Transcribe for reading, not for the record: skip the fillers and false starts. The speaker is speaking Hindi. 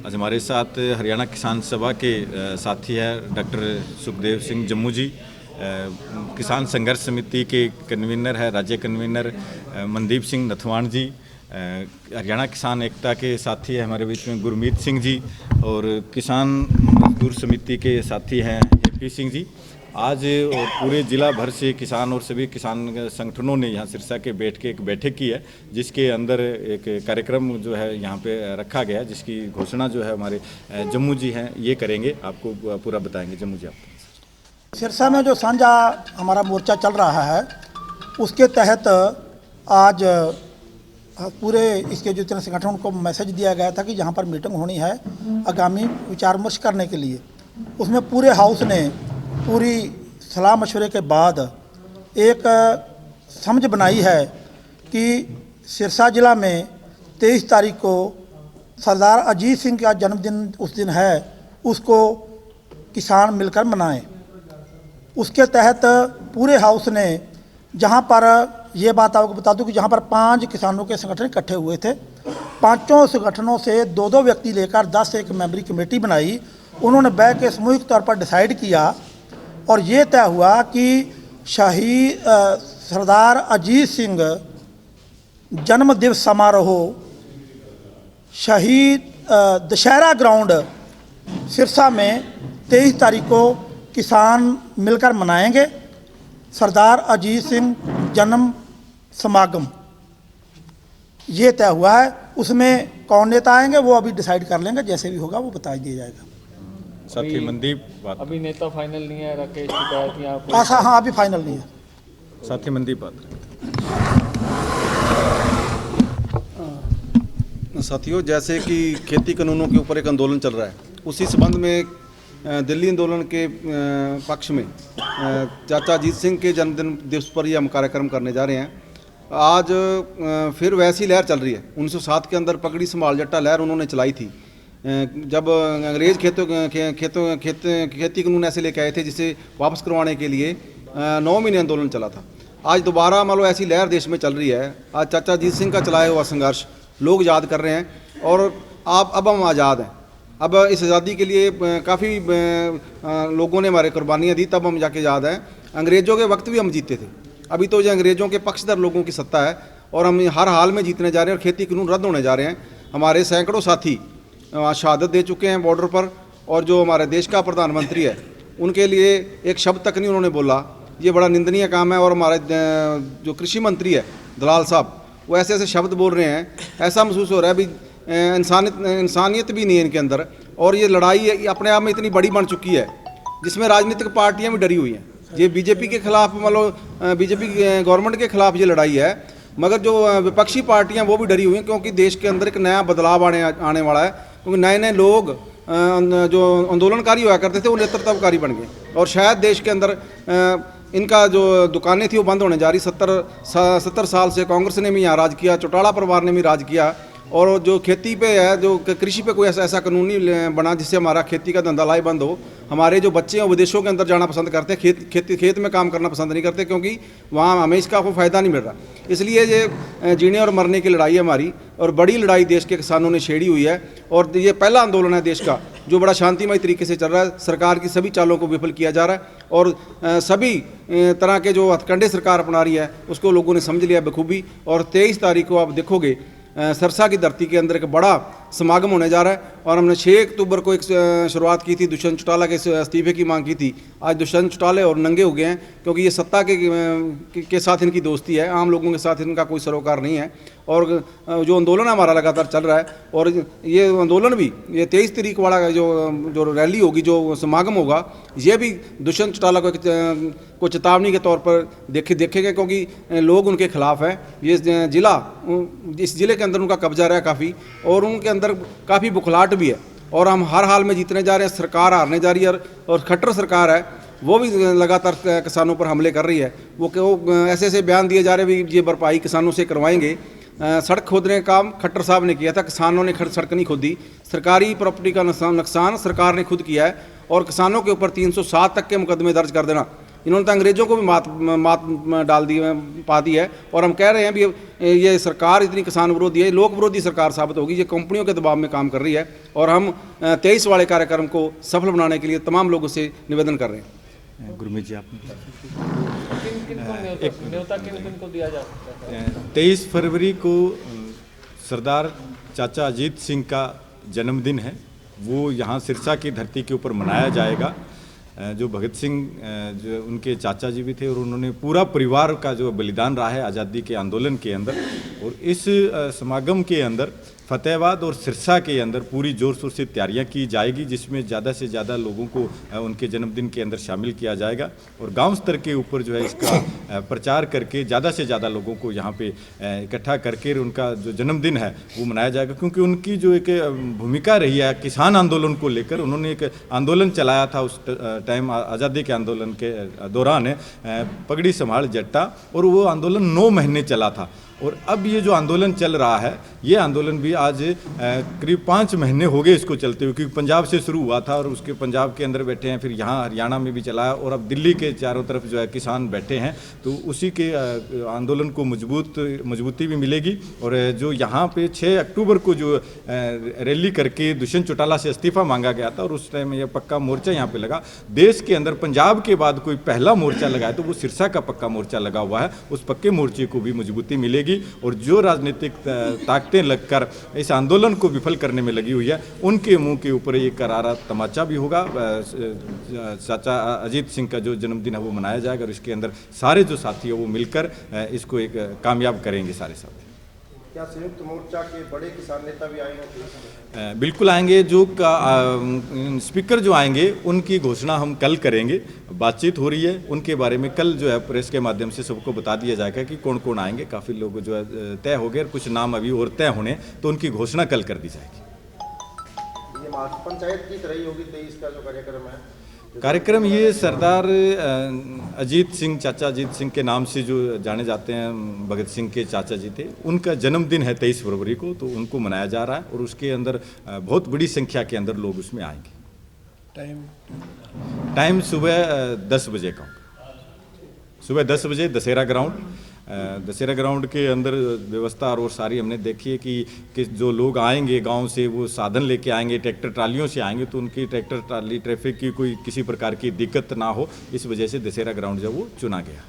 आज हमारे साथ हरियाणा किसान सभा के साथी है डॉक्टर सुखदेव सिंह जम्मू जी, किसान संघर्ष समिति के कन्वीनर है, राज्य कन्वीनर मनदीप सिंह नथवान जी, हरियाणा किसान एकता के साथी है हमारे बीच में गुरमीत सिंह जी, और किसान मजदूर समिति के साथी हैं हेपी सिंह जी। आज पूरे ज़िला भर से किसान और सभी किसान संगठनों ने यहाँ सिरसा के बैठ के एक बैठक की है, जिसके अंदर एक कार्यक्रम जो है यहाँ पे रखा गया, जिसकी घोषणा जो है हमारे जम्मू जी हैं ये करेंगे, आपको पूरा बताएंगे। जम्मू जी, आप। सिरसा में जो साझा हमारा मोर्चा चल रहा है उसके तहत आज पूरे इसके जो जितने संगठन को मैसेज दिया गया था कि जहाँ पर मीटिंग होनी है आगामी विचार विमर्श करने के लिए, उसमें पूरे हाउस ने पूरी सलाह मशवरे के बाद एक समझ बनाई है कि सिरसा ज़िला में 23 तारीख को सरदार अजीत सिंह का जन्मदिन उस दिन है, उसको किसान मिलकर मनाएं। उसके तहत पूरे हाउस ने, जहां पर ये बात आपको बता दूं कि जहां पर 5 किसानों के संगठन इकट्ठे हुए थे, 5 संगठनों से 2-2 व्यक्ति लेकर 10 एक मेंबरी कमेटी बनाई। उन्होंने बैठ के सामूहिक तौर पर डिसाइड किया और ये तय हुआ कि शहीद सरदार अजीत सिंह जन्म दिवस समारोह शहीद दशहरा ग्राउंड सिरसा में 23 तारीख को किसान मिलकर मनाएंगे सरदार अजीत सिंह जन्म समागम। ये तय हुआ है। उसमें कौन नेता आएंगे वो अभी डिसाइड कर लेंगे, जैसे भी होगा वो बता दिया जाएगा। साथी मनदीप, बात। अभी नेता फाइनल नहीं है, राकेश शिकायत या ऐसा? हाँ, अभी फाइनल नहीं है। साथी मनदीप, बात। साथियों, जैसे कि खेती कानूनों के ऊपर एक आंदोलन चल रहा है, उसी संबंध में दिल्ली आंदोलन के पक्ष में चाचा अजीत सिंह के जन्मदिन दिवस पर ही हम कार्यक्रम करने जा रहे हैं। आज फिर वैसी लहर चल रही है। 1907 के अंदर पकड़ी संभाल जट्टा लहर उन्होंने चलाई थी, जब अंग्रेज़ खेती कानून ऐसे लेके आए थे जिसे वापस करवाने के लिए 9 महीने आंदोलन चला था। आज दोबारा मान लो ऐसी लहर देश में चल रही है। आज चाचा अजीत सिंह का चलाया हुआ संघर्ष लोग याद कर रहे हैं और अब हम आज़ाद हैं। अब इस आज़ादी के लिए काफ़ी लोगों ने हमारे कुर्बानियाँ दी, तब हम जाके याद हैं। अंग्रेज़ों के वक्त भी हम जीते थे। अभी तो जो अंग्रेज़ों के पक्षधर लोगों की सत्ता है और हम हर हाल में जीतने जा रहे हैं और खेती कानून रद्द होने जा रहे हैं। हमारे सैकड़ों साथी शहादत दे चुके हैं बॉर्डर पर, और जो हमारे देश का प्रधानमंत्री है उनके लिए एक शब्द तक नहीं उन्होंने बोला। ये बड़ा निंदनीय काम है। और हमारे जो कृषि मंत्री है दलाल साहब, वो ऐसे ऐसे शब्द बोल रहे हैं, ऐसा महसूस हो रहा है भी इंसानियत भी नहीं है इनके अंदर। और ये लड़ाई अपने आप में इतनी बड़ी बन चुकी है जिसमें राजनीतिक पार्टियां भी डरी हुई हैं। ये बीजेपी के खिलाफ, मान लो बीजेपी गवर्नमेंट के खिलाफ ये लड़ाई है, मगर जो विपक्षी पार्टियां वो भी डरी हुई हैं, क्योंकि देश के अंदर एक नया बदलाव आने वाला है। क्योंकि नए नए लोग जो आंदोलनकारी हुआ करते थे वो नेतृत्वकारी बन गए, और शायद देश के अंदर इनका जो दुकानें थी वो बंद होने जा रही। 70 साल से कांग्रेस ने भी यहाँ राज किया, चौटाला परिवार ने भी राज किया, और जो खेती पे है, जो कृषि पे कोई ऐसा कानून नहीं बना जिससे हमारा खेती का धंधा लाई बंद हो। हमारे जो बच्चे हैं विदेशों के अंदर जाना पसंद करते हैं, खेत में काम करना पसंद नहीं करते, क्योंकि वहाँ हमें इसका कोई फ़ायदा नहीं मिल रहा। इसलिए ये जीने और मरने की लड़ाई है हमारी, और बड़ी लड़ाई देश के किसानों ने छेड़ी हुई है। और ये पहला आंदोलन है देश का जो बड़ा शांतिमय तरीके से चल रहा है। सरकार की सभी चालों को विफल किया जा रहा है, और सभी तरह के जो हथकंडे सरकार अपना रही है उसको लोगों ने समझ लिया बखूबी। और 23 तारीख को आप देखोगे सिरसा की धरती के अंदर एक बड़ा समागम होने जा रहा है। और हमने 6 अक्टूबर को एक शुरुआत की थी, दुष्यंत चौटाला के इस्तीफे की मांग की थी। आज दुष्यंत चौटाले और नंगे हो गए हैं, क्योंकि ये सत्ता के साथ इनकी दोस्ती है, आम लोगों के साथ इनका कोई सरोकार नहीं है। और जो आंदोलन हमारा लगातार चल रहा है, और ये आंदोलन भी, ये 23 तारीख वाला जो रैली होगी, जो समागम होगा, ये भी दुष्यंत चौटाला को चेतावनी के तौर पर देखेगा, क्योंकि लोग उनके खिलाफ हैं। ये इस ज़िले के अंदर उनका कब्जा रहा है काफ़ी, और उनके अंदर काफ़ी बुखलाहट भी है। और हम हर हाल में जीतने जा रहे हैं, सरकार हारने जा रही है, और खट्टर सरकार है वो भी लगातार किसानों पर हमले कर रही है। वो ऐसे ऐसे बयान दिए जा रहे हैं भी ये भरपाई किसानों से करवाएंगे। सड़क खोदने का काम खट्टर साहब ने किया था, किसानों ने सड़क नहीं खोदी। सरकारी प्रॉपर्टी का नुकसान सरकार ने खुद किया है, और किसानों के ऊपर 307 तक के मुकदमे दर्ज कर देना इन्होंने तो अंग्रेज़ों को भी मात डाल दी पा दी है। और हम कह रहे हैं भी ये सरकार इतनी किसान विरोधी है, लोक विरोधी सरकार साबित होगी, ये कंपनियों के दबाव में काम कर रही है। और हम 23 वाले कार्यक्रम को सफल बनाने के लिए तमाम लोगों से निवेदन कर रहे हैं। गुरमीत जी, आप किन को न्योता किन को दिया जा सकता है? 23 फरवरी को सरदार चाचा अजीत सिंह का जन्मदिन है। वो यहाँ सिरसा की धरती के ऊपर मनाया जाएगा। जो भगत सिंह जो उनके चाचा जी भी थे, और उन्होंने पूरा परिवार का जो बलिदान रहा है आज़ादी के आंदोलन के अंदर, और इस समागम के अंदर फतेहाबाद और सिरसा के अंदर पूरी जोर शोर से तैयारियां की जाएगी, जिसमें ज़्यादा से ज़्यादा लोगों को उनके जन्मदिन के अंदर शामिल किया जाएगा। और गांव स्तर के ऊपर जो है इसका प्रचार करके ज़्यादा से ज़्यादा लोगों को यहाँ पे इकट्ठा करके उनका जो जन्मदिन है वो मनाया जाएगा। क्योंकि उनकी जो एक भूमिका रही है किसान आंदोलन को लेकर, उन्होंने एक आंदोलन चलाया था उस टाइम आज़ादी के आंदोलन के दौरान, पगड़ी संभाल जट्टा, और वो आंदोलन 9 महीने चला था। और अब ये जो आंदोलन चल रहा है, ये आंदोलन भी आज करीब 5 महीने हो गए इसको चलते हुए, क्योंकि पंजाब से शुरू हुआ था और उसके पंजाब के अंदर बैठे हैं, फिर यहाँ हरियाणा में भी चला है, और अब दिल्ली के चारों तरफ जो है किसान बैठे हैं। तो उसी के आंदोलन को मजबूती भी मिलेगी। और जो यहाँ पे 6 अक्टूबर को जो रैली करके दुष्यंत चौटाला से इस्तीफा मांगा गया था, और उस टाइम ये पक्का मोर्चा यहाँ पे लगा। देश के अंदर पंजाब के बाद कोई पहला मोर्चा लगा है तो वो सिरसा का पक्का मोर्चा लगा हुआ है। उस पक्के मोर्चे को भी मजबूती मिलेगी। और जो राजनीतिक ताकतें लगकर इस आंदोलन को विफल करने में लगी हुई है, उनके मुंह के ऊपर एक करारा तमाचा भी होगा। चाचा अजीत सिंह का जो जन्मदिन है वो मनाया जाएगा, और इसके अंदर सारे जो साथी है वो मिलकर इसको एक कामयाब करेंगे सारे साथी। क्या संयुक्त मोर्चा के बड़े किसान नेता भी आएंगे? बिल्कुल आएंगे। जो स्पीकर जो आएंगे उनकी घोषणा हम कल करेंगे। बातचीत हो रही है उनके बारे में, कल जो है प्रेस के माध्यम से सबको बता दिया जाएगा कि कौन कौन आएंगे। काफ़ी लोग जो है तय हो गए, और कुछ नाम अभी और तय होने, तो उनकी घोषणा कल कर दी जाएगी। ये पंचायत की तरह ही होगी 23 का जो कार्यक्रम है? कार्यक्रम ये सरदार अजीत सिंह, चाचा अजीत सिंह के नाम से जो जाने जाते हैं, भगत सिंह के चाचा जी थे, उनका जन्मदिन है 23 फरवरी को, तो उनको मनाया जा रहा है। और उसके अंदर बहुत बड़ी संख्या के अंदर लोग उसमें आएंगे। टाइम सुबह 10 बजे का, सुबह 10 बजे दशहरा ग्राउंड के अंदर व्यवस्था और सारी हमने देखी है कि जो लोग आएंगे गांव से, वो साधन लेके आएंगे, ट्रैक्टर ट्रालियों से आएंगे, तो उनकी ट्रैक्टर ट्राली ट्रैफिक की कोई किसी प्रकार की दिक्कत ना हो, इस वजह से दशहरा ग्राउंड जो वो चुना गया।